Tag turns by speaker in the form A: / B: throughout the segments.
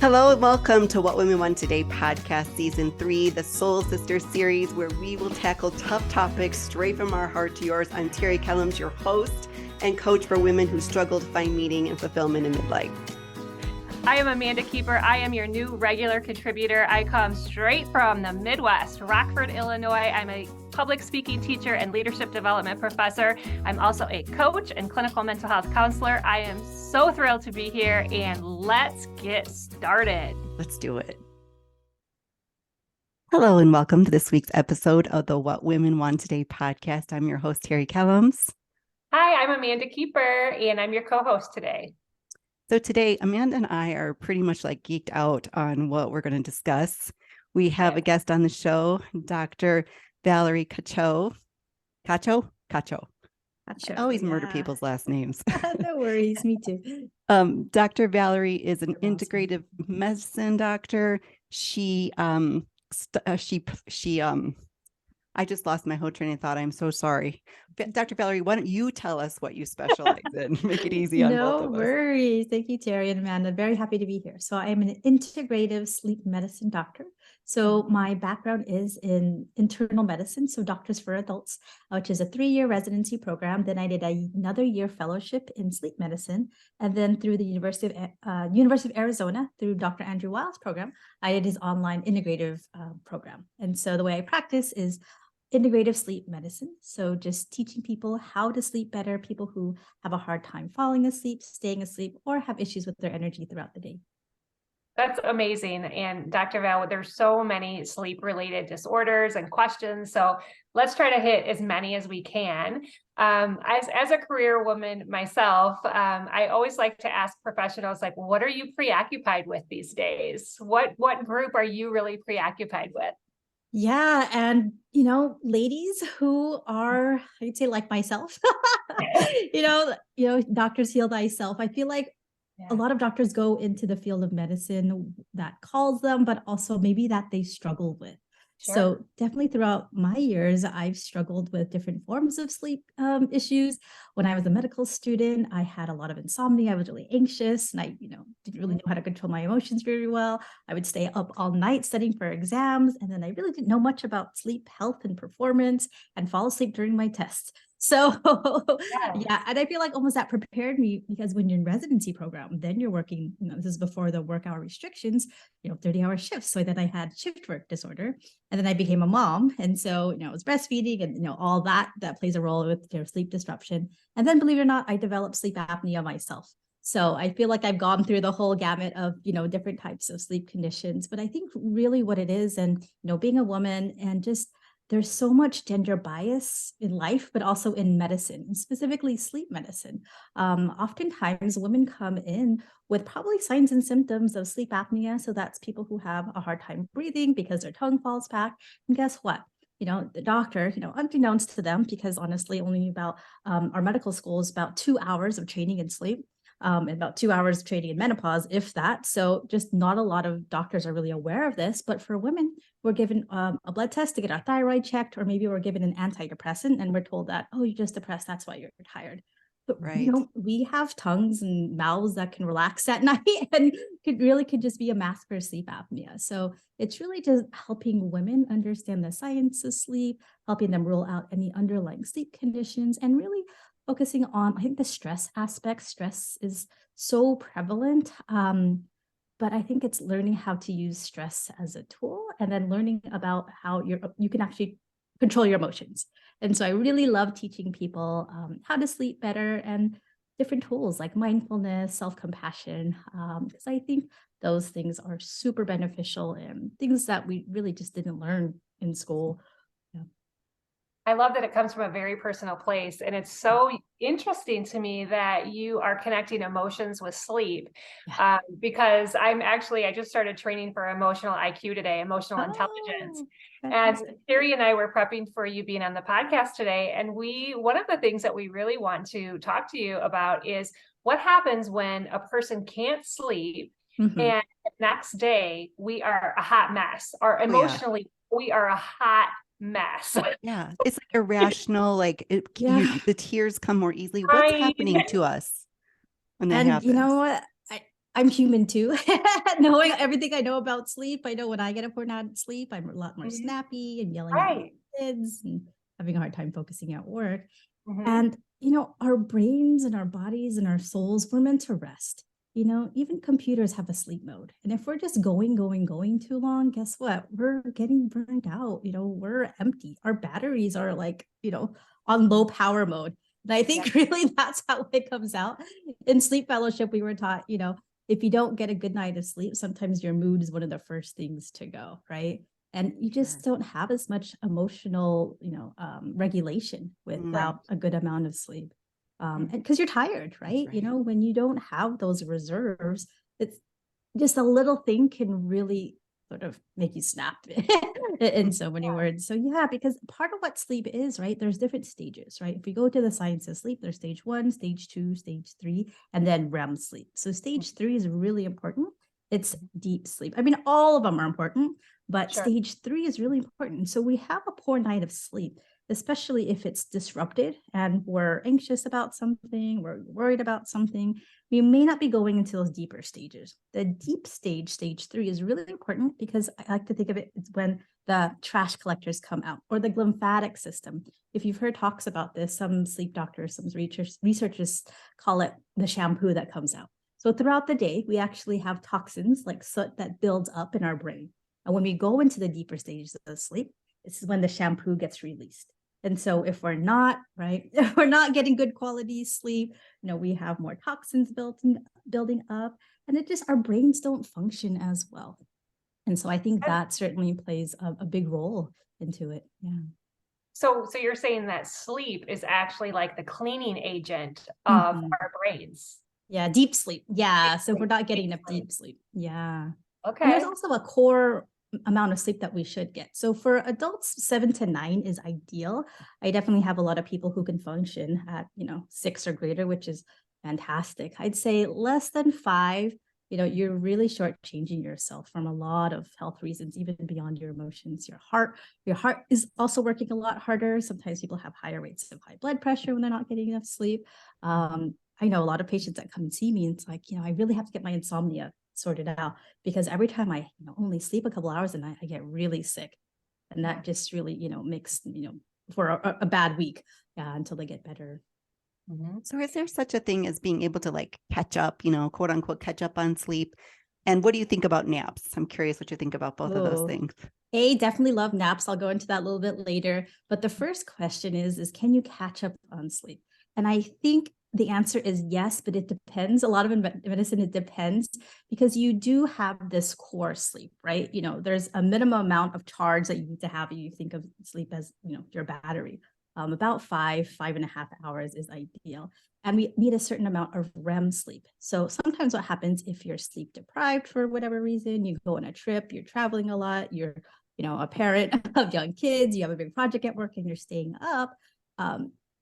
A: Hello and welcome to What Women Want Today podcast, season 3, the Soul Sister series, where we will tackle tough topics straight from our heart to yours. I'm Terry Kellums, your host and coach for women who struggle to find meaning and fulfillment in midlife.
B: I am Amanda Keeper. I am your new regular contributor. I come straight from the Midwest, Rockford, Illinois. I'm a public speaking teacher and leadership development professor. I'm also a coach and clinical mental health counselor. I am so thrilled to be here, and let's get started.
A: Let's do it. Hello and welcome to this week's episode of the What Women Want Today podcast. I'm your host, Terry Kellums.
B: Hi, I'm Amanda Keeper, and I'm your co-host today.
A: So today, Amanda and I are pretty much like geeked out on what we're going to discuss. We have a guest on the show, Dr. Valerie Cacho. Cacho? I always murder people's last names.
C: No worries, me too.
A: Dr. Valerie is an integrative medicine doctor. I just lost my whole train of thought. I'm so sorry. Dr. Valerie, why don't you tell us what you specialize in? Make it easy on both of us.
C: No worries. Thank you, Terry and Amanda. Very happy to be here. So I'm an integrative sleep medicine doctor. So my background is in internal medicine, so Doctors for Adults, which is a 3-year residency program. Then I did another year fellowship in sleep medicine. And then through the University of Arizona, through Dr. Andrew Weil's program, I did his online integrative program. And so the way I practice is integrative sleep medicine. So just teaching people how to sleep better, people who have a hard time falling asleep, staying asleep, or have issues with their energy throughout the day.
B: That's amazing. And Dr. Val, there's so many sleep-related disorders and questions. So let's try to hit as many as we can. As a career woman myself, I always like to ask professionals, like, what are you preoccupied with these days? What group are you really preoccupied with?
C: Yeah. And, ladies who are, I'd say like myself, doctors heal thyself. I feel like a lot of doctors go into the field of medicine that calls them, but also maybe that they struggle with. Sure. So definitely throughout my years, I've struggled with different forms of sleep issues. When I was a medical student, I had a lot of insomnia. I was really anxious, and I, didn't really know how to control my emotions very well. I would stay up all night studying for exams, and then I really didn't know much about sleep health and performance, and fall asleep during my tests. So yeah, and I feel like almost that prepared me, because when you're in residency program, then you're working, this is before the work hour restrictions, 30-hour shifts. So then I had shift work disorder, and then I became a mom. And so, I was breastfeeding and, all that plays a role with sleep disruption. And then, believe it or not, I developed sleep apnea myself. So I feel like I've gone through the whole gamut of, different types of sleep conditions. But I think really what it is, and, being a woman, and just there's so much gender bias in life, but also in medicine, and specifically sleep medicine. Oftentimes women come in with probably signs and symptoms of sleep apnea. So that's people who have a hard time breathing because their tongue falls back. And guess what? The doctor, unbeknownst to them, because honestly, only about our medical school is about 2 hours of training in sleep. And about 2 hours of training in menopause, if that. So just not a lot of doctors are really aware of this. But for women, we're given a blood test to get our thyroid checked, or maybe we're given an antidepressant and we're told that, oh, you're just depressed, that's why you're tired. But
A: right.
C: We have tongues and mouths that can relax at night, and could just be a mask for sleep apnea. So it's really just helping women understand the science of sleep, helping them rule out any underlying sleep conditions, and really focusing on, I think, the stress aspect. Stress is so prevalent, but I think it's learning how to use stress as a tool, and then learning about how you can actually control your emotions. And so I really love teaching people how to sleep better, and different tools like mindfulness, self-compassion, because I think those things are super beneficial, and things that we really just didn't learn in school.
B: I love that it comes from a very personal place. And it's so interesting to me that you are connecting emotions with sleep, because I just started training for emotional IQ today, emotional intelligence. Fantastic. And Terry and I were prepping for you being on the podcast today. And one of the things that we really want to talk to you about is what happens when a person can't sleep, and the next day we are a hot mess, or emotionally we are a hot mess.
A: Yeah, it's like irrational, the tears come more easily. What's happening to us when that happens?
C: You know what? I'm human too. Knowing everything I know about sleep, I know when I get a poor night's sleep, I'm a lot more snappy and yelling at my kids and having a hard time focusing at work. And, our brains and our bodies and our souls, we're meant to rest. Even computers have a sleep mode. And if we're just going too long, guess what? We're getting burned out. We're empty. Our batteries are like, on low power mode. And I think really that's how it comes out. In sleep fellowship, we were taught, if you don't get a good night of sleep, sometimes your mood is one of the first things to go, right? And you just don't have as much emotional, regulation without a good amount of sleep. And because you're tired, right? When you don't have those reserves, it's just a little thing can really sort of make you snap in so many words. So yeah, because part of what sleep is, right? There's different stages, right? If we go to the science of sleep, there's stage 1, stage 2, stage 3, and then REM sleep. So stage 3 is really important. It's deep sleep. I mean, all of them are important, but stage 3 is really important. So we have a poor night of sleep, especially if it's disrupted and we're anxious about something, we're worried about something, we may not be going into those deeper stages. The deep stage, stage 3, is really important because I like to think of it as when the trash collectors come out, or the lymphatic system. If you've heard talks about this, some sleep doctors, some researchers call it the shampoo that comes out. So throughout the day, we actually have toxins like soot that builds up in our brain. And when we go into the deeper stages of sleep, this is when the shampoo gets released. And so if we're not, right, if we're not getting good quality sleep, we have more toxins building up, and it just, our brains don't function as well. And so I think that certainly plays a big role into it. Yeah.
B: So you're saying that sleep is actually like the cleaning agent of our brains.
C: Yeah, deep sleep. Yeah. So if we're not getting enough deep sleep. Yeah. And there's
B: Okay.
C: also a core amount of sleep that we should get. So for adults, 7 to 9 is ideal. I definitely have a lot of people who can function at, 6 or greater, which is fantastic. I'd say less than 5, you're really shortchanging yourself from a lot of health reasons, even beyond your emotions. Your heart is also working a lot harder. Sometimes people have higher rates of high blood pressure when they're not getting enough sleep. I know a lot of patients that come and see me, and it's like, I really have to get my insomnia sorted out, because every time I only sleep a couple hours a night, I get really sick. And that just really, makes, for a bad week until they get better.
A: So is there such a thing as being able to like catch up, quote unquote, catch up on sleep? And what do you think about naps? I'm curious what you think about both of those things.
C: Definitely love naps. I'll go into that a little bit later. But the first question is can you catch up on sleep? And I think the answer is yes, but it depends. A lot of medicine, it depends, because you do have this core sleep, right? There's a minimum amount of charge that you need to have. You think of sleep as, your battery. About 5.5 hours is ideal. And we need a certain amount of REM sleep. So sometimes what happens if you're sleep deprived for whatever reason, you go on a trip, you're traveling a lot, you're, a parent of young kids, you have a big project at work and you're staying up,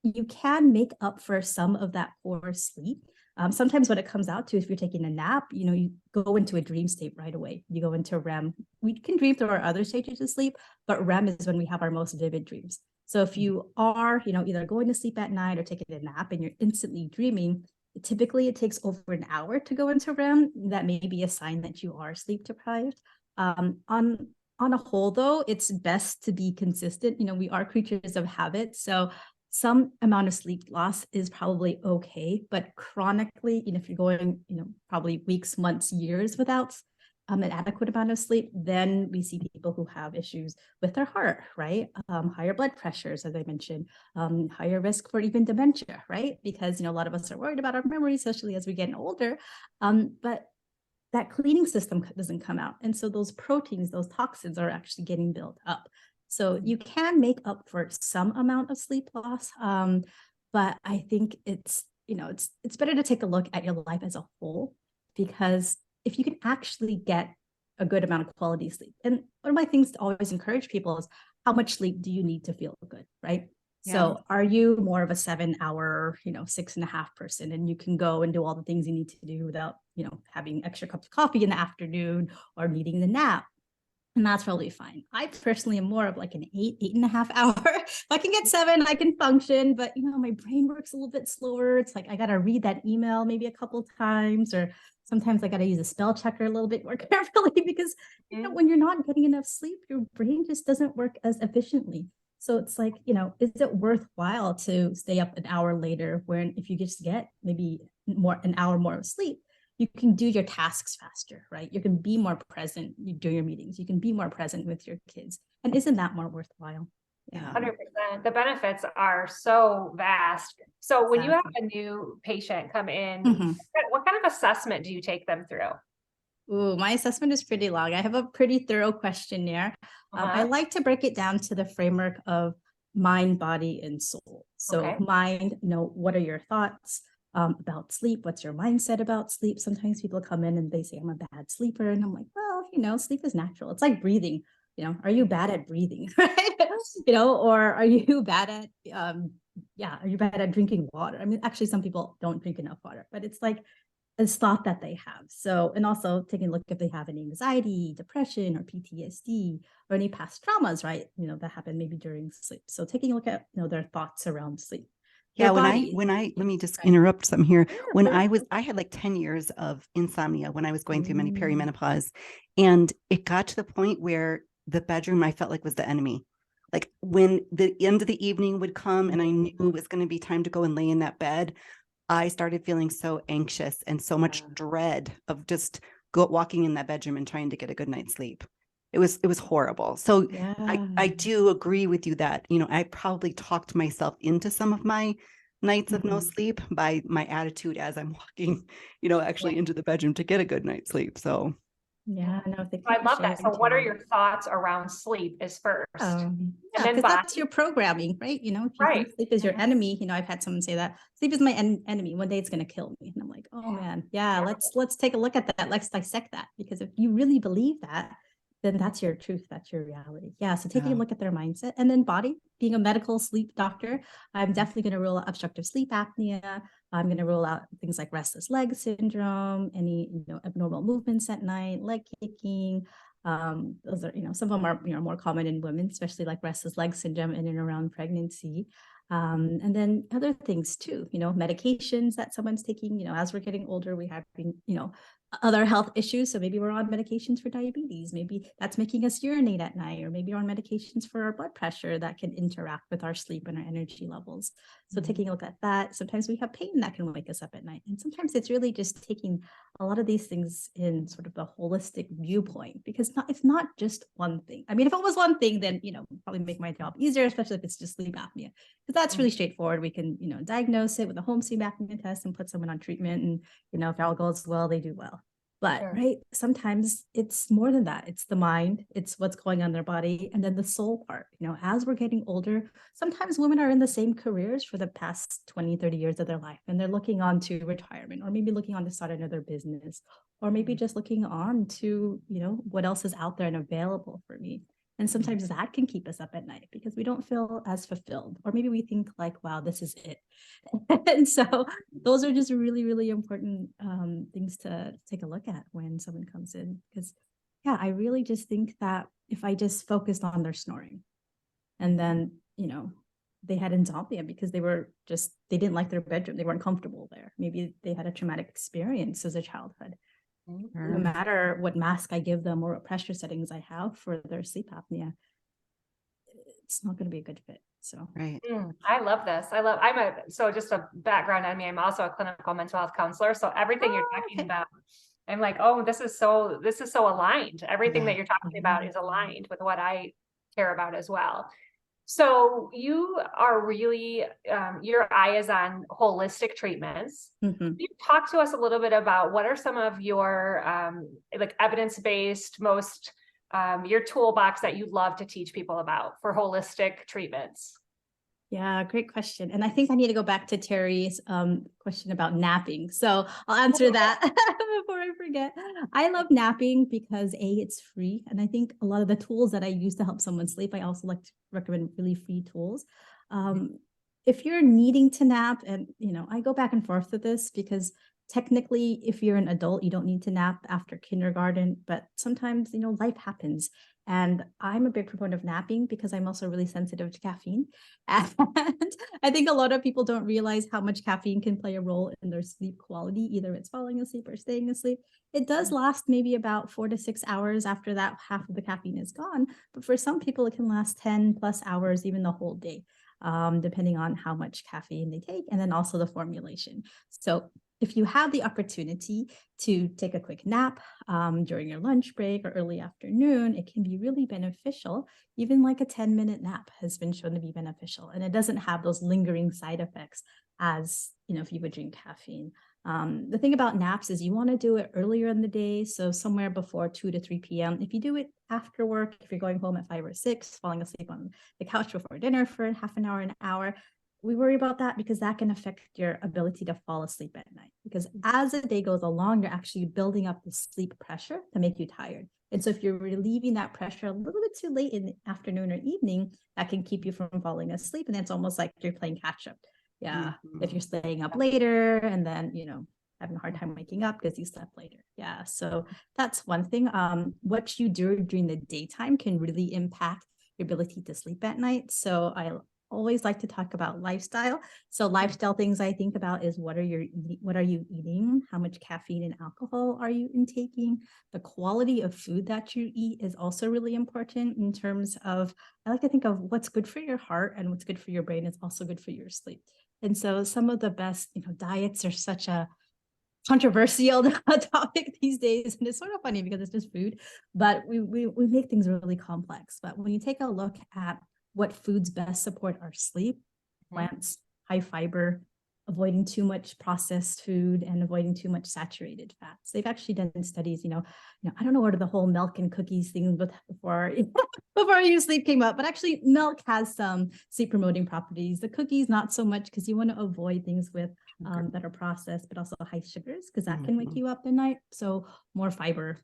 C: you can make up for some of that poor sleep. Sometimes what it comes out to, if you're taking a nap, you go into a dream state right away. You go into REM. We can dream through our other stages of sleep, but REM is when we have our most vivid dreams. So if you are, either going to sleep at night or taking a nap and you're instantly dreaming, typically it takes over an hour to go into REM. That may be a sign that you are sleep deprived. On a whole, though, it's best to be consistent. We are creatures of habit. So some amount of sleep loss is probably okay, but chronically, if you're going, probably weeks, months, years without an adequate amount of sleep, then we see people who have issues with their heart, right? Higher blood pressures, as I mentioned, higher risk for even dementia, right? Because, a lot of us are worried about our memory, especially as we get older. But that cleaning system doesn't come out. And so those proteins, those toxins are actually getting built up. So you can make up for some amount of sleep loss. But I think it's better to take a look at your life as a whole, because if you can actually get a good amount of quality sleep. And one of my things to always encourage people is, how much sleep do you need to feel good, right? Yeah. So are you more of a 7-hour, 6.5 person, and you can go and do all the things you need to do without, having extra cups of coffee in the afternoon or needing the nap? And that's probably fine. I personally am more of like an 8.5 hour. If I can get 7, I can function, but my brain works a little bit slower. It's like I got to read that email maybe a couple times, or sometimes I got to use a spell checker a little bit more carefully because when you're not getting enough sleep, your brain just doesn't work as efficiently. So it's like, is it worthwhile to stay up an hour later when if you just get maybe an hour more of sleep, you can do your tasks faster, right? You can be more present during your meetings. You can be more present with your kids. And isn't that more worthwhile?
A: Yeah.
B: 100%. The benefits are so vast. So when you have a new patient come in, what kind of assessment do you take them through?
C: Ooh, my assessment is pretty long. I have a pretty thorough questionnaire. I like to break it down to the framework of mind, body, and soul. So mind, what are your thoughts about sleep? What's your mindset about sleep? Sometimes people come in and they say, I'm a bad sleeper. And I'm like, well, sleep is natural. It's like breathing. Are you bad at breathing? Right? Or are you bad at, are you bad at drinking water? I mean, actually, some people don't drink enough water, but it's like, it's thought that they have. So, and also taking a look if they have any anxiety, depression, or PTSD, or any past traumas, right? That happened maybe during sleep. So taking a look at, their thoughts around sleep.
A: Yeah, let me just interrupt some here. When I had like 10 years of insomnia when I was going through many perimenopause, and it got to the point where the bedroom I felt like was the enemy. Like when the end of the evening would come and I knew it was going to be time to go and lay in that bed, I started feeling so anxious and so much dread of just walking in that bedroom and trying to get a good night's sleep. It was horrible. So I do agree with you that, I probably talked myself into some of my nights of no sleep by my attitude as I'm walking, actually into the bedroom to get a good night's sleep. So
C: no,
B: I love that. So what are your thoughts around sleep is first?
C: And then that's your programming, right? If you think sleep is your enemy, I've had someone say that sleep is my enemy. One day it's going to kill me. And I'm like, oh man, let's take a look at that. Let's dissect that, because if you really believe that, then that's your truth. That's your reality. Yeah. So taking a look at their mindset, and then body. Being a medical sleep doctor, I'm definitely going to rule out obstructive sleep apnea. I'm going to rule out things like restless leg syndrome, any abnormal movements at night, leg kicking. Those are, some of them are more common in women, especially like restless leg syndrome in and around pregnancy. And then other things too, medications that someone's taking, as we're getting older, we have, other health issues. So maybe we're on medications for diabetes. Maybe that's making us urinate at night, or maybe we're on medications for our blood pressure that can interact with our sleep and our energy levels. So taking a look at that. Sometimes we have pain that can wake us up at night. And sometimes it's really just taking a lot of these things in sort of the holistic viewpoint, because it's not just one thing. I mean, if it was one thing, then, probably make my job easier, especially if it's just sleep apnea, because that's really straightforward. We can, diagnose it with a home sleep apnea test and put someone on treatment. And, if all goes well, they do well. But right, sometimes it's more than that. It's the mind, it's what's going on in their body, and then the soul part. As we're getting older, sometimes women are in the same careers for the past 20, 30 years of their life, and they're looking on to retirement, or maybe looking on to start another business, or maybe just looking on to, what else is out there and available for me. And sometimes that can keep us up at night because we don't feel as fulfilled, or maybe we think like, wow, this is it. And so those are just really, really important things to take a look at when someone comes in. Because I really just think that if I just focused on their snoring, and then, they had insomnia because they didn't like their bedroom. They weren't comfortable there. Maybe they had a traumatic experience as a childhood. No matter what mask I give them or what pressure settings I have for their sleep apnea, it's not going to be a good fit. So,
B: I love this. So just a background on me, I'm also a clinical mental health counselor. So everything you're talking about, I'm like, oh, this is so aligned. Everything that you're talking about is aligned with what I care about as well. So you are really, your eye is on holistic treatments. You talk to us a little bit about what are some of your like evidence-based, most your toolbox that you love to teach people about for holistic treatments.
C: Yeah, great question. And I think I need to go back to Terry's question about napping. So I'll answer that before I forget. I love napping because it's free. And I think a lot of the tools that I use to help someone sleep, I also like to recommend really free tools. If you're needing to nap, and, I go back and forth with this because technically, if you're an adult, you don't need to nap after kindergarten, but sometimes, life happens And I'm a big proponent of napping because I'm also really sensitive to caffeine. And I think a lot of people don't realize how much caffeine can play a role in their sleep quality. Either it's falling asleep or staying asleep. It does last maybe about 4 to 6 hours after that half of the caffeine is gone. But for some people, it can last 10 plus hours, even the whole day, depending on how much caffeine they take, and then also the formulation. So if you have the opportunity to take a quick nap during your lunch break or early afternoon, it can be really beneficial. Even like a 10-minute nap has been shown to be beneficial, and it doesn't have those lingering side effects as, you know, if you would drink caffeine. The thing about naps is you want to do it earlier in the day, so somewhere before 2 to 3 p.m. If you do it after work, if you're going home at 5 or 6, falling asleep on the couch before dinner for half an hour, we worry about that because that can affect your ability to fall asleep at night. Because as the day goes along, you're actually building up the sleep pressure to make you tired. And so if you're relieving that pressure a little bit too late in the afternoon or evening, that can keep you from falling asleep. And then it's almost like you're playing catch up. Yeah. If you're staying up later and then, you know, having a hard time waking up because you slept later. Yeah. So that's one thing. What you do during the daytime can really impact your ability to sleep at night. So I always like to talk about lifestyle. So lifestyle things I think about is what are you eating? How much caffeine and alcohol are you intaking? The quality of food that you eat is also really important in terms of, I like to think of what's good for your heart and what's good for your brain is also good for your sleep. And so some of the best, you know, diets are such a controversial topic these days, and it's sort of funny because it's just food, but we make things really complex. But when you take a look at what foods best support our sleep, plants, high fiber, avoiding too much processed food and avoiding too much saturated fats. They've actually done studies, I don't know where the whole milk and cookies thing before your sleep came up, but actually milk has some sleep promoting properties. The cookies, not so much, because you want to avoid things with that are processed, but also high sugars, because that can wake you up at night. So more fiber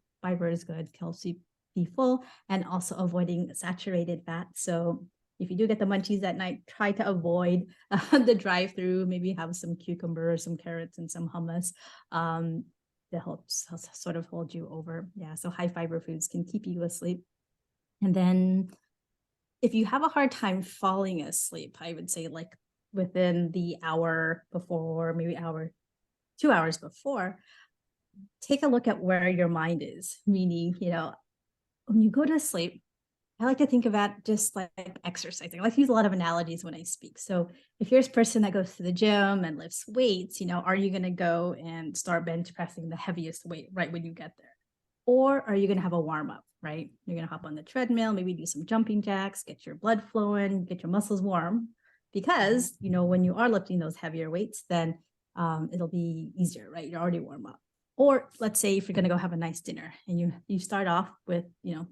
C: is good, helps you be full, and also avoiding saturated fat. So if you do get the munchies at night, try to avoid the drive-through, maybe have some cucumbers, some carrots, and some hummus that helps sort of hold you over. Yeah, so high fiber foods can keep you asleep. And then if you have a hard time falling asleep, I would say like within the hour before, maybe 2 hours before, take a look at where your mind is. Meaning, when you go to sleep, I like to think of that just like exercising. I like to use a lot of analogies when I speak. So if you're a person that goes to the gym and lifts weights, are you going to go and start bench pressing the heaviest weight right when you get there? Or are you going to have a warm up, right? You're going to hop on the treadmill, maybe do some jumping jacks, get your blood flowing, get your muscles warm. Because, when you are lifting those heavier weights, then it'll be easier, right? You're already warm up. Or let's say if you're going to go have a nice dinner and you start off with,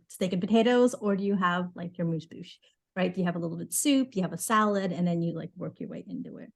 C: steak and potatoes, or do you have like your moose-bouche, right? Do you have a little bit of soup, you have a salad, and then you like work your way into it.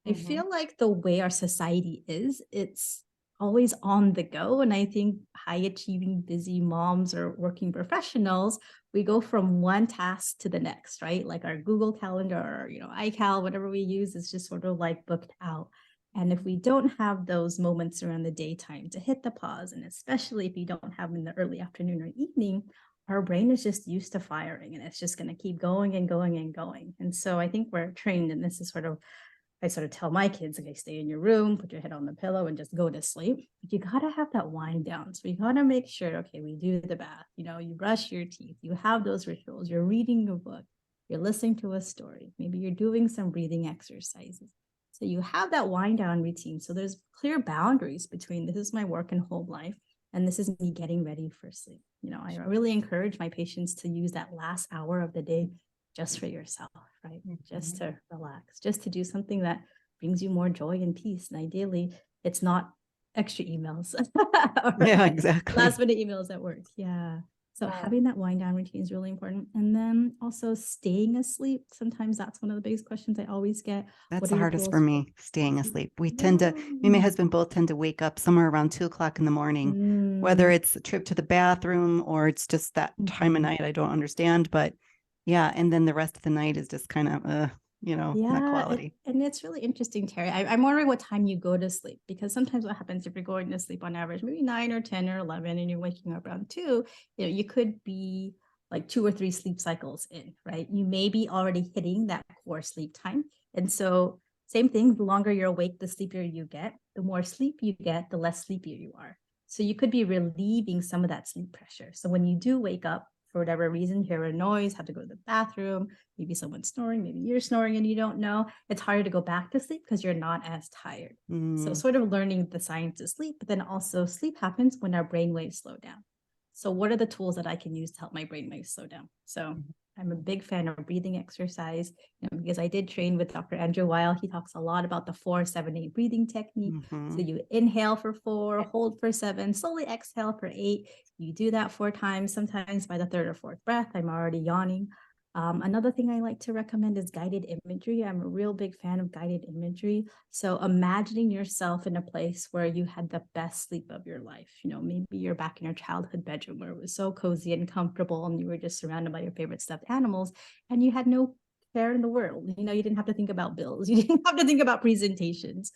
C: I feel like the way our society is, it's always on the go. And I think high achieving, busy moms or working professionals, we go from one task to the next, right? Like our Google Calendar or, iCal, whatever we use is just sort of like booked out. And if we don't have those moments around the daytime to hit the pause, and especially if you don't have them in the early afternoon or evening, our brain is just used to firing and it's just going to keep going and going and going. And so I think we're trained, and this is I sort of tell my kids, okay, stay in your room, put your head on the pillow and just go to sleep. But you got to have that wind down. So you got to make sure, okay, we do the bath, you brush your teeth, you have those rituals, you're reading a book, you're listening to a story, maybe you're doing some breathing exercises. So you have that wind down routine. So there's clear boundaries between this is my work and home life, and this is me getting ready for sleep. I really encourage my patients to use that last hour of the day just for yourself, right? Just to relax, just to do something that brings you more joy and peace. And ideally, it's not extra emails.
A: Yeah, exactly.
C: Last minute emails at work. Yeah. So having that wind down routine is really important. And then also staying asleep. Sometimes that's one of the biggest questions I always get.
A: That's the hardest for me, staying asleep. Me and my husband both tend to wake up somewhere around 2:00 in the morning, whether it's a trip to the bathroom or it's just that time of night I don't understand. But yeah, and then the rest of the night is just kind of, not quality.
C: And it's really interesting, Terry. I'm wondering what time you go to sleep, because sometimes what happens if you're going to sleep on average, maybe 9 or 10 or 11, and you're waking up around 2, you could be like 2 or 3 sleep cycles in, right? You may be already hitting that core sleep time. And so same thing, the longer you're awake, the sleepier you get. The more sleep you get, the less sleepy you are. So you could be relieving some of that sleep pressure. So when you do wake up, for whatever reason, hear a noise, have to go to the bathroom, maybe someone's snoring, maybe you're snoring and you don't know, it's harder to go back to sleep because you're not as tired. So sort of learning the science of sleep, but then also sleep happens when our brain waves slow down. So what are the tools that I can use to help my brain waves slow down? So I'm a big fan of breathing exercise, because I did train with Dr. Andrew Weil. He talks a lot about the 4-7-8 breathing technique. So you inhale for 4, hold for 7, slowly exhale for 8. You do that 4 times. Sometimes by the 3rd or 4th breath, I'm already yawning. Another thing I like to recommend is guided imagery. I'm a real big fan of guided imagery. So imagining yourself in a place where you had the best sleep of your life. Maybe you're back in your childhood bedroom where it was so cozy and comfortable and you were just surrounded by your favorite stuffed animals and you had no care in the world. You didn't have to think about bills. You didn't have to think about presentations.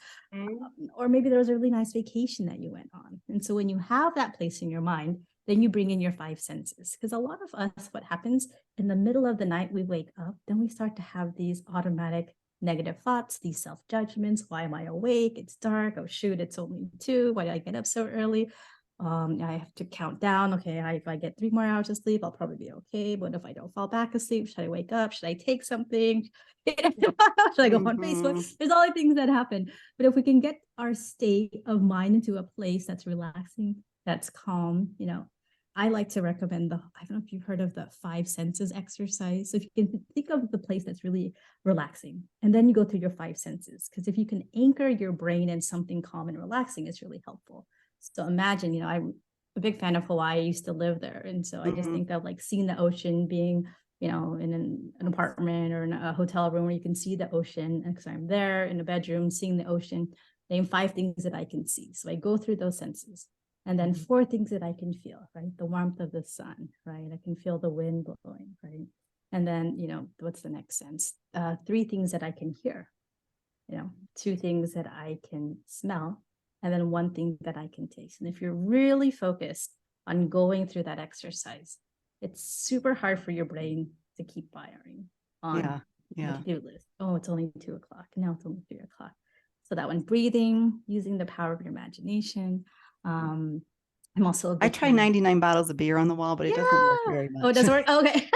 C: Or maybe there was a really nice vacation that you went on. And so when you have that place in your mind, then you bring in your 5 senses. Because a lot of us, what happens in the middle of the night, we wake up, then we start to have these automatic negative thoughts, these self-judgments. Why am I awake? It's dark. Oh, shoot, it's only 2. Why did I get up so early? I have to count down. Okay, if I get 3 more hours of sleep, I'll probably be okay. But if I don't fall back asleep, should I wake up? Should I take something? Should I go on Facebook? There's all the things that happen. But if we can get our state of mind into a place that's relaxing, that's calm, I like to recommend I don't know if you've heard of the 5 senses exercise. So if you can think of the place that's really relaxing, and then you go through your 5 senses, because if you can anchor your brain in something calm and relaxing, it's really helpful. So imagine, I'm a big fan of Hawaii. I used to live there. And so I just think of like seeing the ocean, being, in an apartment or in a hotel room where you can see the ocean. And because I'm there in a bedroom, seeing the ocean, name 5 things that I can see. So I go through those senses. And then 4 things that I can feel, right? The warmth of the sun, right? I can feel the wind blowing, right? And then, what's the next sense? 3 things that I can hear, 2 things that I can smell, and then 1 thing that I can taste. And if you're really focused on going through that exercise, it's super hard for your brain to keep firing on the to-do list. Oh, it's only 2 o'clock. Now it's only 3 o'clock. So that one, breathing, using the power of your imagination. I'm also
A: I try 99 bottles of beer on the wall, but it doesn't work very much.
C: Oh, it doesn't work. Okay.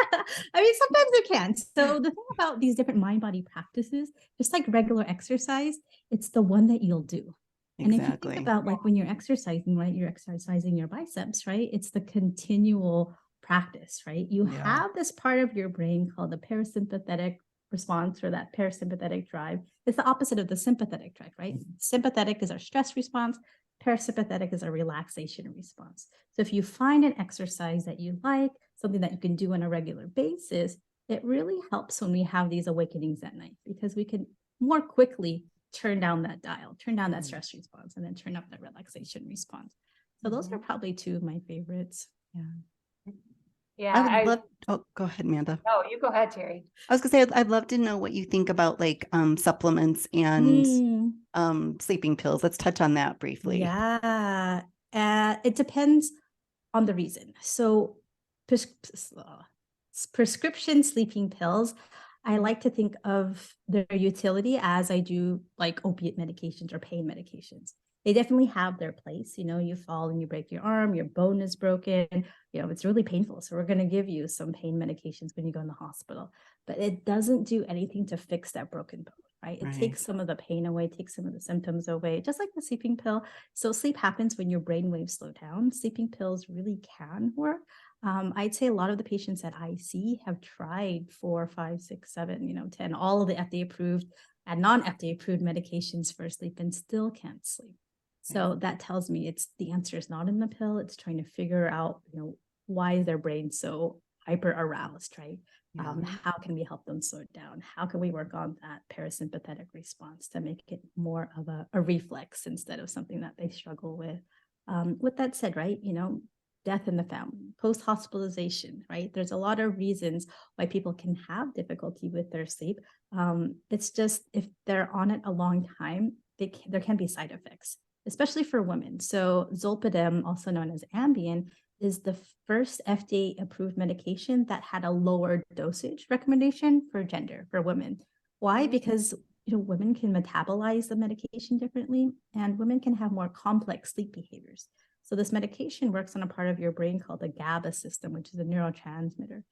C: I mean, sometimes it can. So the thing about these different mind-body practices, just like regular exercise, it's the one that you'll do. And if you think about like when you're exercising, right, you're exercising your biceps, right? It's the continual practice, right? You have this part of your brain called the parasympathetic response, or that parasympathetic drive. It's the opposite of the sympathetic drive, right? Sympathetic is our stress response. Parasympathetic is a relaxation response. So if you find an exercise that you like, something that you can do on a regular basis, it really helps when we have these awakenings at night, because we can more quickly turn down that dial, turn down that stress response, and then turn up that relaxation response. So those are probably 2 of my favorites.
B: Yeah.
A: I would love. Oh, go ahead, Amanda.
B: Oh, you go ahead, Terry.
A: I was gonna say I'd love to know what you think about like supplements and sleeping pills. Let's touch on that briefly.
C: Yeah, it depends on the reason. So prescription sleeping pills, I like to think of their utility as I do like opiate medications or pain medications. They definitely have their place. You fall and you break your arm, your bone is broken, it's really painful. So we're going to give you some pain medications when you go in the hospital, but it doesn't do anything to fix that broken bone, right? It takes some of the pain away, takes some of the symptoms away, just like the sleeping pill. So sleep happens when your brain waves slow down. Sleeping pills really can work. I'd say a lot of the patients that I see have tried 4, 5, 6, 7, 10, all of the FDA approved and non-FDA approved medications for sleep and still can't sleep. So that tells me the answer is not in the pill. It's trying to figure out, why is their brain so hyper aroused, right? How can we help them slow down? How can we work on that parasympathetic response to make it more of a reflex instead of something that they struggle with? With that said, right, death in the family, post-hospitalization, right? There's a lot of reasons why people can have difficulty with their sleep. It's just if they're on it a long time, there can be side effects, especially for women. So zolpidem, also known as Ambien, is the first FDA approved medication that had a lower dosage recommendation for gender, for women. Why? Because women can metabolize the medication differently, and women can have more complex sleep behaviors. So this medication works on a part of your brain called the GABA system, which is a neurotransmitter.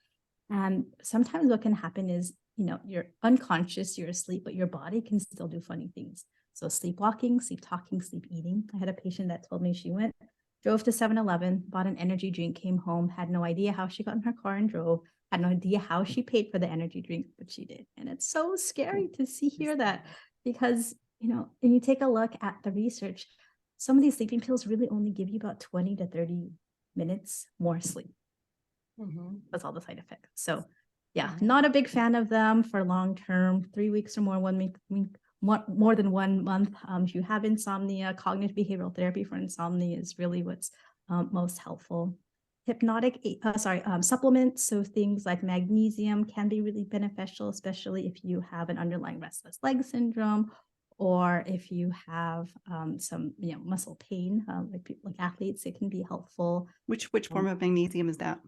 C: And sometimes what can happen is, you're unconscious, you're asleep, but your body can still do funny things. So sleepwalking, sleep talking, sleep eating. I had a patient that told me she drove to 7-Eleven, bought an energy drink, came home, had no idea how she got in her car and drove, had no idea how she paid for the energy drink, but she did. And it's so scary to hear that, because, and you take a look at the research, some of these sleeping pills really only give you about 20 to 30 minutes more sleep. That's all the side effects. So yeah, not a big fan of them for long-term, 3 weeks or more, 1 week, more than 1 month. If you have insomnia, cognitive behavioral therapy for insomnia is really what's most helpful. Supplements, so things like magnesium can be really beneficial, especially if you have an underlying restless leg syndrome, or if you have some muscle pain, like athletes, it can be helpful.
A: Which form of magnesium is that?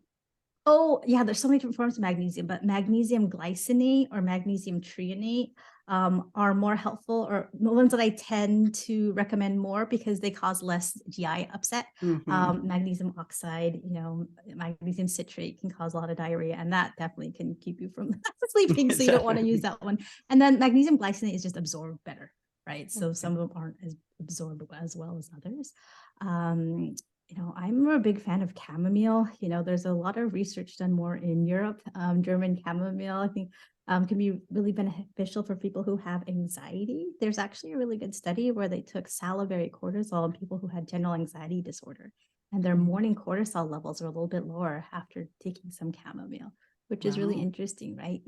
C: Oh, yeah, there's so many different forms of magnesium, but magnesium glycinate or magnesium trionate are more helpful, or the ones that I tend to recommend more because they cause less GI upset. Magnesium oxide, magnesium citrate can cause a lot of diarrhea, and that definitely can keep you from sleeping. So you don't want to use that one. And then magnesium glycinate is just absorbed better, right? So some of them aren't as absorbed as well as others. I'm a big fan of chamomile. There's a lot of research done more in Europe. German chamomile, I think, can be really beneficial for people who have anxiety. There's actually a really good study where they took salivary cortisol in people who had general anxiety disorder, and their morning cortisol levels were a little bit lower after taking some chamomile, which is really interesting, right?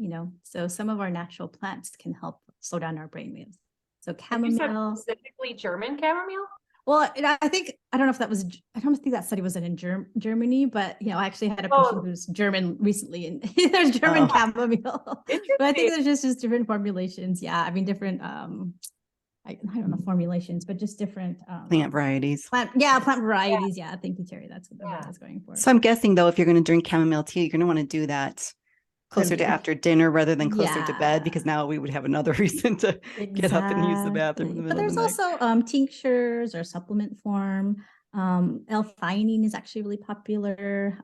C: So some of our natural plants can help slow down our brain waves. So chamomile.
B: Specifically German chamomile?
C: Well, I don't think that study was in Germany, but I actually had a patient who's German recently, and there's German chamomile. But I think there's just different formulations. Yeah, I mean different I don't know formulations, but just different
A: plant varieties.
C: Plant varieties. Yeah, thank you, Terry. That's what I was going for.
A: So I'm guessing though, if you're going to drink chamomile tea, you're going to want to do that closer to after dinner rather than closer to bed, because now we would have another reason to get up and use the bathroom in the middle of the night.
C: But there's also tinctures or supplement form. L-theanine is actually really popular.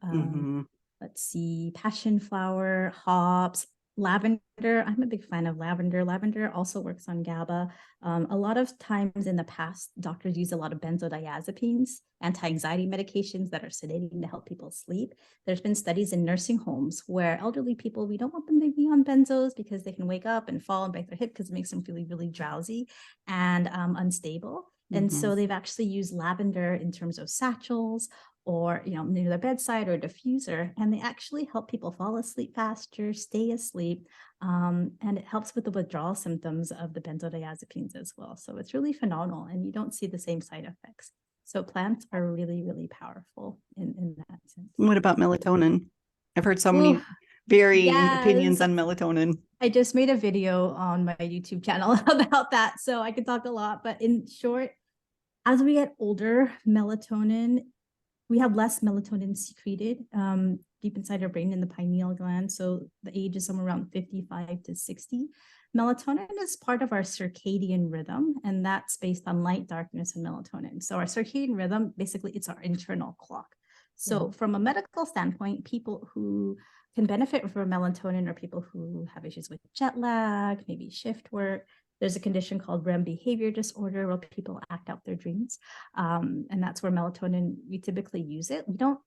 C: Let's see, passion flower, hops, lavender. I'm a big fan of lavender. Lavender also works on GABA. A lot of times in the past, doctors use a lot of benzodiazepines, anti-anxiety medications that are sedating to help people sleep. There's been studies in nursing homes where elderly people, we don't want them to be on benzos because they can wake up and fall and break their hip because it makes them feel really drowsy and unstable. And so they've actually used lavender in terms of satchels or, near their bedside or diffuser, and they actually help people fall asleep faster, stay asleep, and it helps with the withdrawal symptoms of the benzodiazepines as well. So it's really phenomenal, and you don't see the same side effects. So plants are really, really powerful in that sense.
A: What about melatonin? I've heard so many varying opinions on melatonin.
C: I just made a video on my YouTube channel about that, so I could talk a lot. But in short, as we get older, we have less melatonin secreted deep inside our brain in the pineal gland. So the age is somewhere around 55 to 60. Melatonin is part of our circadian rhythm, and that's based on light, darkness, and melatonin. So our circadian rhythm, basically, it's our internal clock. So from a medical standpoint, people who can benefit from melatonin are people who have issues with jet lag, maybe shift work. There's a condition called REM behavior disorder where people act out their dreams. And that's where melatonin, we typically use it. We don't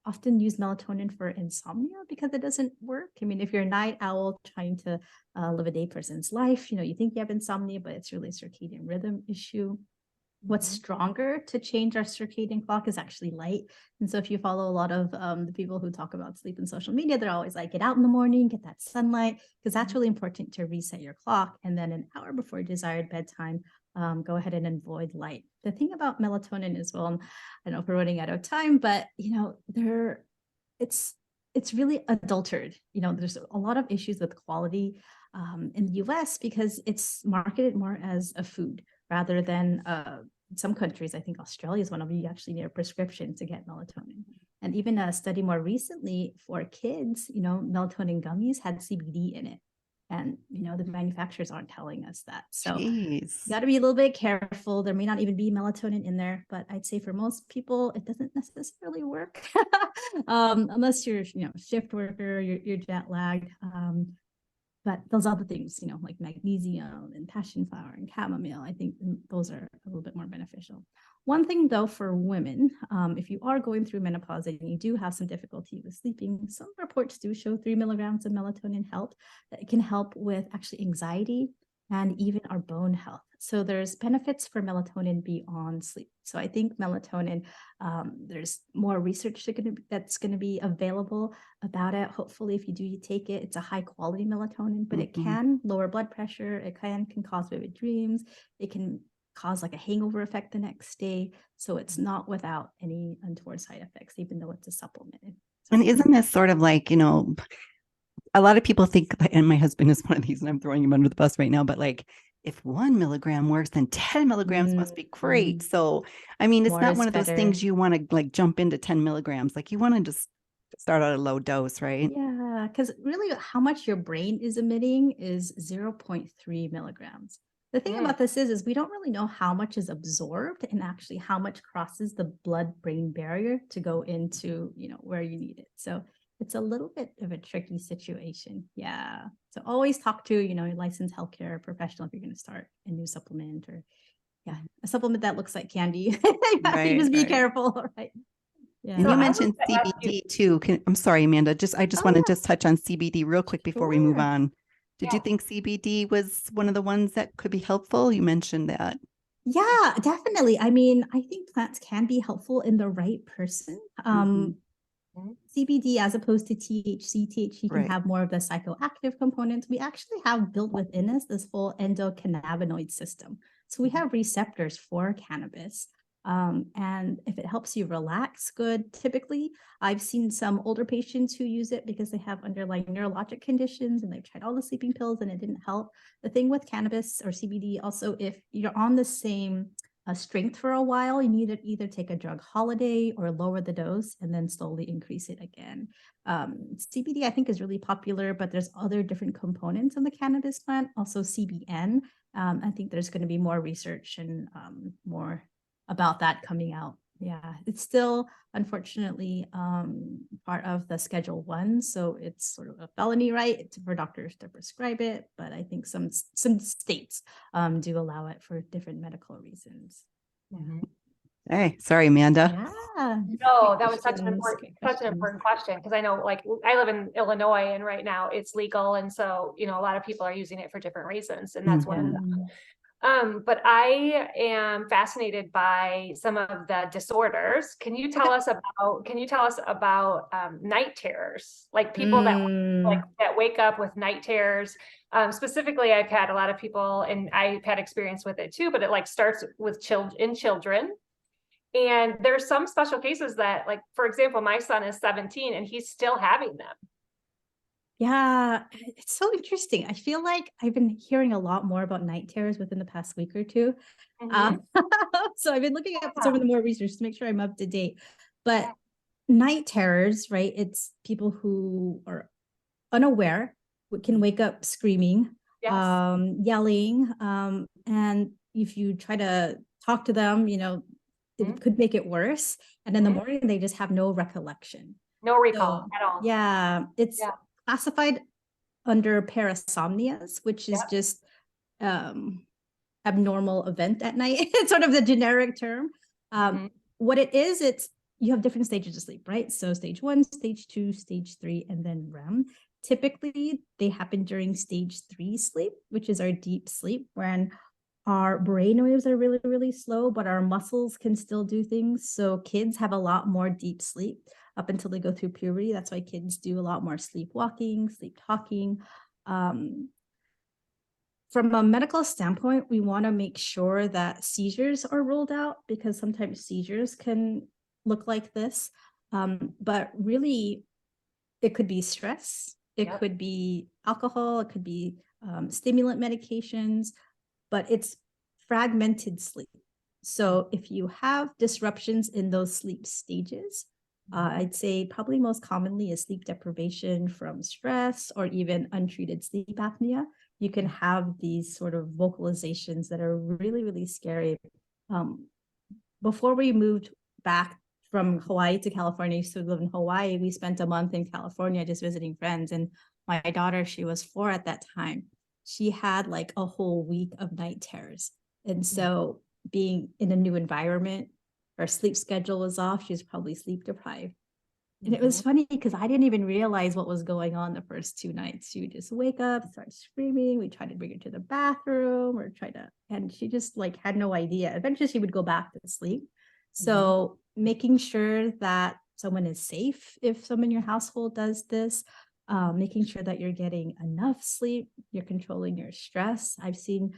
C: often use melatonin for insomnia because it doesn't work. I mean, if you're a night owl trying to live a day person's life, you think you have insomnia, but it's really a circadian rhythm issue. What's stronger to change our circadian clock is actually light. And so if you follow a lot of the people who talk about sleep in social media, they're always like, get out in the morning, get that sunlight, because that's really important to reset your clock. And then an hour before desired bedtime, go ahead and avoid light. The thing about melatonin as well, I don't know if we're running out of time, but it's really adulterated. There's a lot of issues with quality in the US because it's marketed more as a food rather than some countries. I think Australia is one of them. You actually need a prescription to get melatonin. And even a study more recently for kids, melatonin gummies had CBD in it. And, the manufacturers aren't telling us that. So you
A: Jeez.
C: got to be a little bit careful. There may not even be melatonin in there, but I'd say for most people, it doesn't necessarily work unless you're, shift worker, you're jet lagged. But those other things, like magnesium and passion flower and chamomile, I think those are a little bit more beneficial. One thing though, for women, if you are going through menopause and you do have some difficulty with sleeping, some reports do show 3 milligrams of melatonin help. That can help with actually anxiety and even our bone health. So there's benefits for melatonin beyond sleep. So I think melatonin, there's more research that's going to be available about it. Hopefully, if you take it, it's a high quality melatonin, but it can lower blood pressure. It can cause vivid dreams. It can cause like a hangover effect the next day. So it's not without any untoward side effects, even though it's a supplement.
A: And isn't this sort of like, a lot of people think, and my husband is one of these, and I'm throwing him under the bus right now, but like, if 1 milligram works, then 10 milligrams must be great. So, I mean, it's not one of those things you want to like jump into 10 milligrams. Like you want to just start at a low dose, right?
C: Yeah, because really how much your brain is emitting is 0.3 milligrams. The thing about this is we don't really know how much is absorbed and actually how much crosses the blood-brain barrier to go into, where you need it. So it's a little bit of a tricky situation. Yeah. So always talk to, your licensed healthcare professional if you're going to start a new supplement or a supplement that looks like candy. You just be careful, right? Yeah.
A: And you mentioned CBD too. I'm sorry, Amanda. I just want to touch on CBD real quick before we move on. Did you think CBD was one of the ones that could be helpful? You mentioned that.
C: Yeah, definitely. I mean, I think plants can be helpful in the right person. CBD as opposed to THC can have more of the psychoactive components. We actually have built within us this whole endocannabinoid system. So we have receptors for cannabis. And if it helps you relax, good. Typically, I've seen some older patients who use it because they have underlying neurologic conditions and they've tried all the sleeping pills and it didn't help. The thing with cannabis or CBD also, if you're on the same strength for a while, you need to either take a drug holiday or lower the dose and then slowly increase it again. CBD, I think, is really popular, but there's other different components of the cannabis plant. Also CBN. I think there's going to be more research and more about that coming out. Yeah, it's still unfortunately part of the Schedule 1, so it's sort of a felony, right, for doctors to prescribe it. But I think some states do allow it for different medical reasons.
A: Hey, sorry, Amanda.
C: Yeah.
B: No, that was such an important question because I know, like, I live in Illinois and right now it's legal, and so a lot of people are using it for different reasons, and that's one of them. But I am fascinated by some of the disorders. Can you tell us about night terrors? Like people that wake up with night terrors. Specifically, I've had a lot of people, and I've had experience with it too, but it like starts with children. And there's some special cases that, like, for example, my son is 17 and he's still having them.
C: Yeah, it's so interesting. I feel like I've been hearing a lot more about night terrors within the past week or two. So I've been looking at some of the more research to make sure I'm up to date. But night terrors, right? It's people who are unaware, can wake up screaming, yelling. And if you try to talk to them, it could make it worse. And in the morning, they just have no recollection.
B: No recall at all.
C: Yeah, it's classified under parasomnias, which is just abnormal event at night. It's sort of the generic term. What it is, you have different stages of sleep, right? So stage 1, stage 2, stage 3, and then REM. Typically, they happen during stage 3 sleep, which is our deep sleep, when our brain waves are really, really slow, but our muscles can still do things. So kids have a lot more deep sleep up until they go through puberty. That's why kids do a lot more sleepwalking, sleep talking. From a medical standpoint, we want to make sure that seizures are ruled out because sometimes seizures can look like this. But really, it could be stress. It could be alcohol. It could be stimulant medications, but it's fragmented sleep. So if you have disruptions in those sleep stages, I'd say probably most commonly is sleep deprivation from stress or even untreated sleep apnea. You can have these sort of vocalizations that are really, really scary. Before we moved back from Hawaii to California, I used to live in Hawaii. We spent a month in California just visiting friends. And my daughter, she was 4 at that time. She had like a whole week of night terrors. And so being in a new environment, her sleep schedule was off. She was probably sleep deprived. And it was funny because I didn't even realize what was going on the first 2 nights. She would just wake up, start screaming. We tried to bring her to the bathroom or and she just like had no idea. Eventually she would go back to sleep. So making sure that someone is safe if someone in your household does this, making sure that you're getting enough sleep, you're controlling your stress. I've seen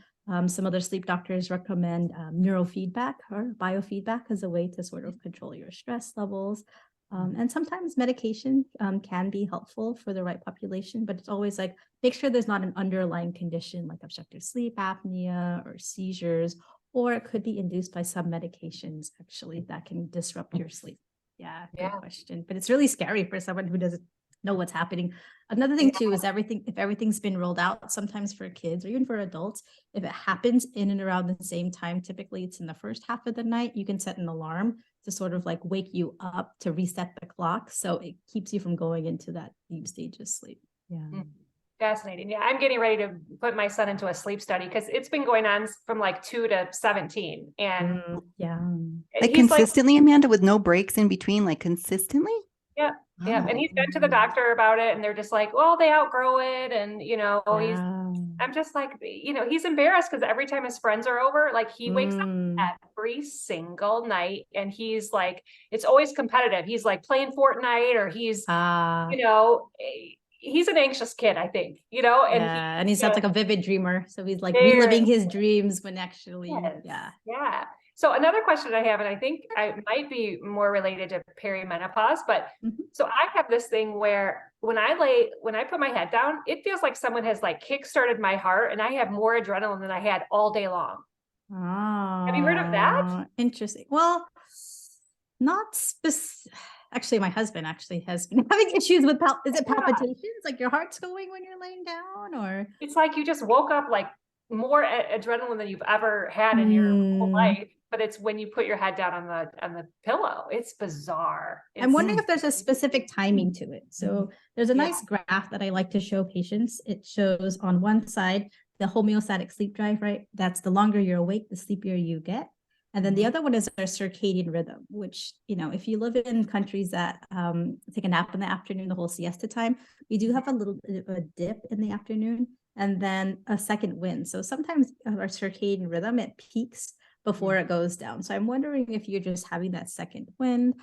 C: some other sleep doctors recommend neurofeedback or biofeedback as a way to sort of control your stress levels. And sometimes medication can be helpful for the right population, but it's always like, make sure there's not an underlying condition like obstructive sleep apnea or seizures, or it could be induced by some medications actually that can disrupt your sleep. Yeah, good question. But it's really scary for someone who doesn't know what's happening. Another thing too is if everything's been rolled out, sometimes for kids or even for adults, if it happens in and around the same time, typically it's in the first half of the night, you can set an alarm to sort of like wake you up to reset the clock. So it keeps you from going into that deep stage of sleep. Yeah.
B: Fascinating. Yeah, I'm getting ready to put my son into a sleep study because it's been going on from like 2 to 17. And
A: like
B: he's
A: consistently, Amanda, with no breaks in between, like consistently.
B: Yeah. Yeah. And he's been to the doctor about it and they're just like, well, they outgrow it. And, I'm just like, he's embarrassed because every time his friends are over, like he wakes up every single night and he's like, it's always competitive. He's like playing Fortnite or he's an anxious kid, I think,
C: and he sounds like a vivid dreamer. So he's like reliving his dreams when actually,
B: Yeah. So another question I have, and I think I might be more related to perimenopause, but so I have this thing where when I put my head down, it feels like someone has like kickstarted my heart and I have more adrenaline than I had all day long. Have you heard of that?
C: Interesting. Well, not specific. Actually, my husband actually has been having issues with palpitations? Like your heart's going when you're laying down, or
B: it's like you just woke up like more adrenaline than you've ever had in your whole life. But it's when you put your head down on the pillow. It's bizarre.
C: I'm wondering if there's a specific timing to it. So there's a nice graph that I like to show patients. It shows on one side the homeostatic sleep drive, right? That's the longer you're awake, the sleepier you get. And then the other one is our circadian rhythm, which, if you live in countries that take a nap in the afternoon, the whole siesta time, we do have a little bit of a dip in the afternoon and then a second wind. So sometimes our circadian rhythm, it peaks before it goes down. So I'm wondering if you're just having that second wind,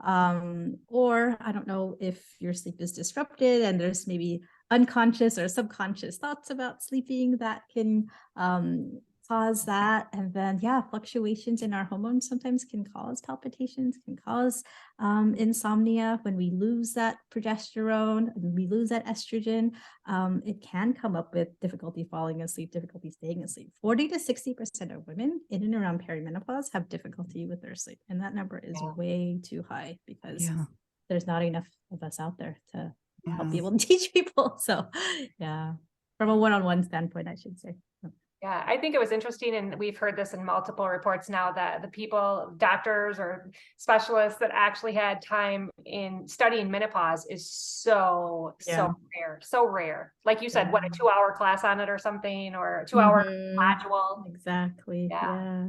C: or I don't know if your sleep is disrupted and there's maybe unconscious or subconscious thoughts about sleeping that can cause that. And then fluctuations in our hormones sometimes can cause palpitations, can cause insomnia. When we lose that progesterone, when we lose that estrogen, it can come up with difficulty falling asleep, difficulty staying asleep. 40 to 60% of women in and around perimenopause have difficulty with their sleep, and that number is way too high because there's not enough of us out there to help be able to teach people. So from a one-on-one standpoint, I should say.
B: Yeah, I think it was interesting, and we've heard this in multiple reports now, that the people, doctors or specialists that actually had time in studying menopause is so rare. Like you said, what, a 2-hour class on it or something, or a 2-hour module.
C: Exactly. Yeah.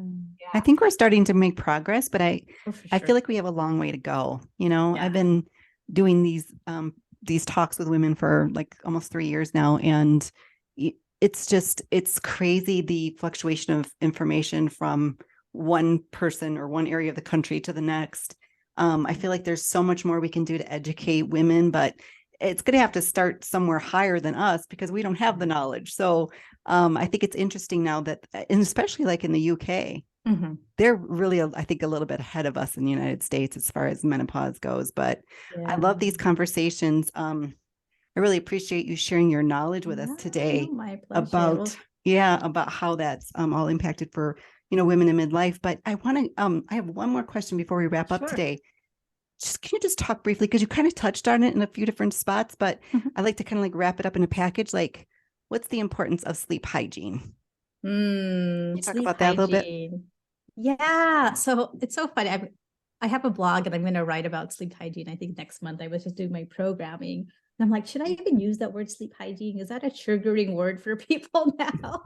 A: I think we're starting to make progress, but I feel like we have a long way to go. I've been doing these talks with women for like almost 3 years now, and it's crazy, the fluctuation of information from one person or one area of the country to the next. I feel like there's so much more we can do to educate women, but it's going to have to start somewhere higher than us because we don't have the knowledge. So I think it's interesting now that, and especially like in the UK, they're really, I think, a little bit ahead of us in the United States as far as menopause goes. But I love these conversations. I really appreciate you sharing your knowledge with us today about how that's all impacted for women in midlife. But I have one more question before we wrap up today. can you just talk briefly, because you kind of touched on it in a few different spots, but
C: Mhm.
A: I like to kind of like wrap it up in a package. Like, what's the importance of sleep hygiene? Can you talk
C: Sleep
A: about that a little bit?
C: hygiene. Yeah. So it's so funny. I have a blog and I'm going to write about sleep hygiene. I think next month I was just doing my programming. And I'm like, should I even use that word sleep hygiene? Is that a triggering word for people now?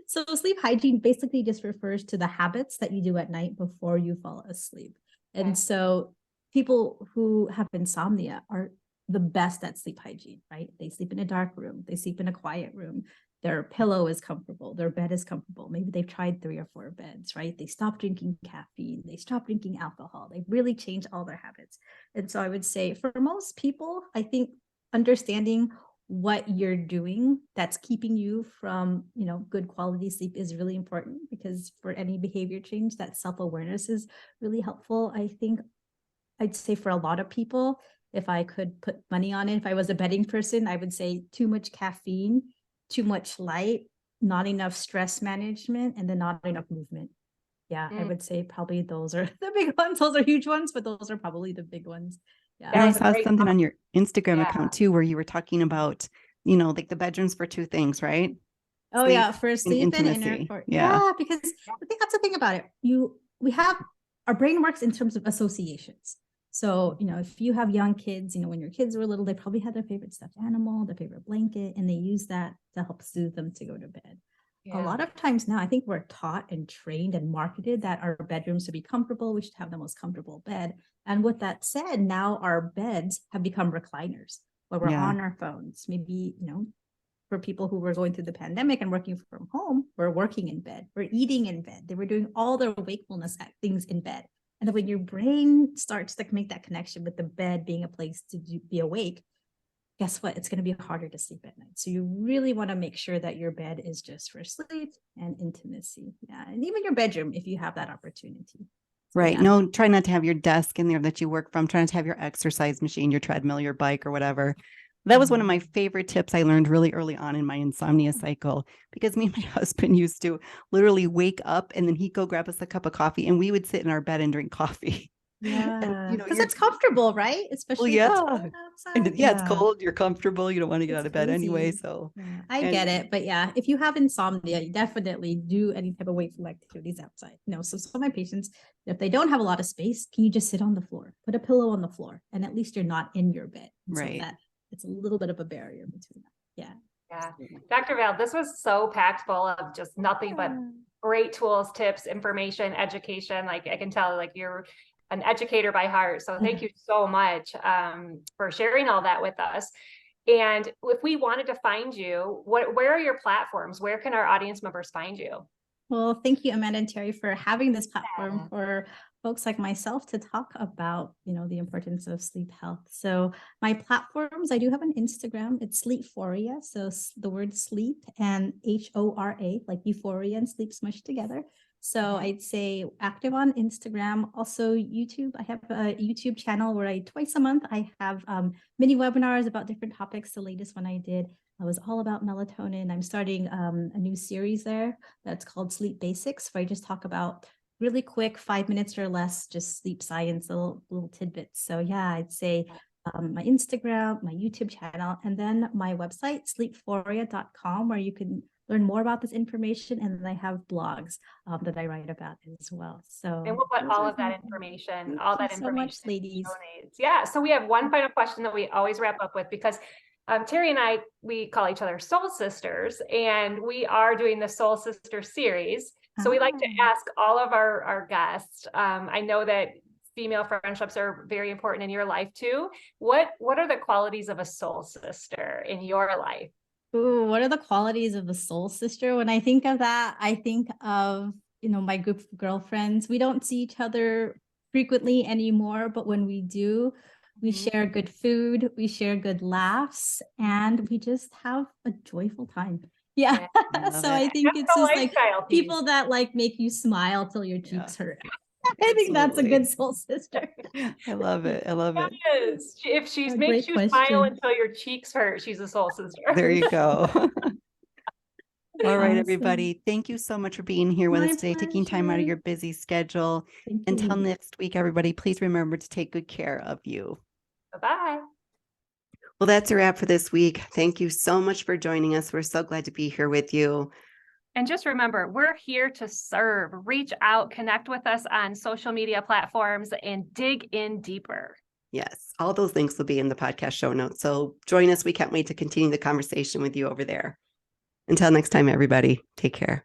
C: So sleep hygiene basically just refers to the habits that you do at night before you fall asleep.
B: Okay.
C: And so people who have insomnia are the best at sleep hygiene, right? They sleep in a dark room, they sleep in a quiet room, their pillow is comfortable, their bed is comfortable. Maybe they've tried 3 or 4 beds, right? They stopped drinking caffeine, they stopped drinking alcohol. They've really changed all their habits. And so I would say for most people, I think understanding what you're doing that's keeping you from, good quality sleep is really important, because for any behavior change, that self-awareness is really helpful. I think I'd say for a lot of people, if I could put money on it, if I was a betting person, I would say too much caffeine, too much light, not enough stress management, and then not enough movement. Yeah, I would say probably those are the big ones. Those are huge ones, but those are probably the big ones.
A: And
B: That
A: I
B: was a
A: saw
B: great
A: something on your Instagram
B: Yeah.
A: account too, where you were talking about, like the bedrooms for 2 things, right?
C: Oh
A: Sleep
C: yeah, for
A: and
C: sleep and
A: intimacy.
C: intercourse.
A: Yeah.
C: Yeah, because I think that's the thing about it. We have our brain works in terms of associations. So, if you have young kids, when your kids were little, they probably had their favorite stuffed animal, their favorite blanket, and they use that to help soothe them to go to bed. A lot of times now, I think we're taught and trained and marketed that our bedrooms should be comfortable. We should have the most comfortable bed. And with that said, now our beds have become recliners where we're
A: Yeah.
C: on our phones. Maybe, for people who were going through the pandemic and working from home, we're working in bed, we're eating in bed, they were doing all their wakefulness things in bed. And then when your brain starts to make that connection with the bed being a place to be awake, guess what? It's going to be harder to sleep at night. So you really want to make sure that your bed is just for sleep and intimacy. Yeah. And even your bedroom, if you have that opportunity.
A: Right.
C: Yeah.
A: No, try not to have your desk in there that you work from. Try not to have your exercise machine, your treadmill, your bike, or whatever. That was one of my favorite tips I learned really early on in my insomnia cycle, because me and my husband used to literally wake up and then he'd go grab us a cup of coffee and we would sit in our bed and drink coffee.
C: Yeah. Because it's comfortable, right?
A: Well,
C: Especially if it's cold
A: yeah.
C: outside.
A: And yeah, it's cold. You're comfortable. You don't want to get
C: It's
A: out of bed anyway.
C: cozy.
A: So,
C: Yeah, I
A: and
C: get it. But yeah, if you have insomnia, you definitely do any type of wakeful activities outside. So some of my patients, if they don't have a lot of space, can you just sit on the floor, put a pillow on the floor, and at least you're not in your bed. And
A: right.
C: So that it's a little bit of a barrier between them. Yeah.
B: Yeah. Dr. Val, this was so packed full of just nothing but great tools, tips, information, education. Like I can tell, like you're an educator by heart. So thank you so much for sharing all that with us. And if we wanted to find you, where are your platforms? Where can our audience members find you?
C: Well, thank you, Amanda and Terry, for having this platform for folks like myself to talk about, the importance of sleep health. So my platforms, I do have an Instagram. It's Sleephoria. So the word sleep and HORA, like euphoria and sleep smushed together. So I'd say active on Instagram, also YouTube. I have a YouTube channel where twice a month, I have mini webinars about different topics. The latest one I did was all about melatonin. I'm starting a new series there that's called Sleep Basics, where I just talk about really quick, 5 minutes or less, just sleep science, little tidbits. So yeah, I'd say my Instagram, my YouTube channel, and then my website, sleephoria.com, where you can learn more about this information. And then I have blogs that I write about as well. So
B: and we'll put all of that information,
C: so much, ladies.
B: Yeah. So we have one final question that we always wrap up with, because Terry and I, we call each other soul sisters, and we are doing the Soul Sister series. So we like to ask all of our guests. I know that female friendships are very important in your life too. What are the qualities of a soul sister in your life?
C: Ooh, what are the qualities of a soul sister? When I think of that, I think of, my group of girlfriends. We don't see each other frequently anymore, but when we do, we share good food, we share good laughs, and we just have a joyful time. Yeah. So I think it's just like people that like make you smile till your cheeks hurt. I think that's a good soul sister.
A: I love it. I love it.
B: Yes. If she makes you smile until your cheeks hurt, she's a soul sister.
A: There you go. All right,
C: Awesome.
A: everybody. Thank you so much for being here with
C: My
A: us today, taking time out of
C: pleasure.
A: your busy schedule.
C: Thank
A: Until
C: you.
A: next week, everybody, please remember to take good care of you.
B: Bye-bye.
A: Well, that's a wrap for this week. Thank you so much for joining us. We're so glad to be here with you.
B: And just remember, we're here to serve. Reach out, connect with us on social media platforms, and dig in deeper.
A: Yes, all those links will be in the podcast show notes. So join us. We can't wait to continue the conversation with you over there. Until next time, everybody, take care.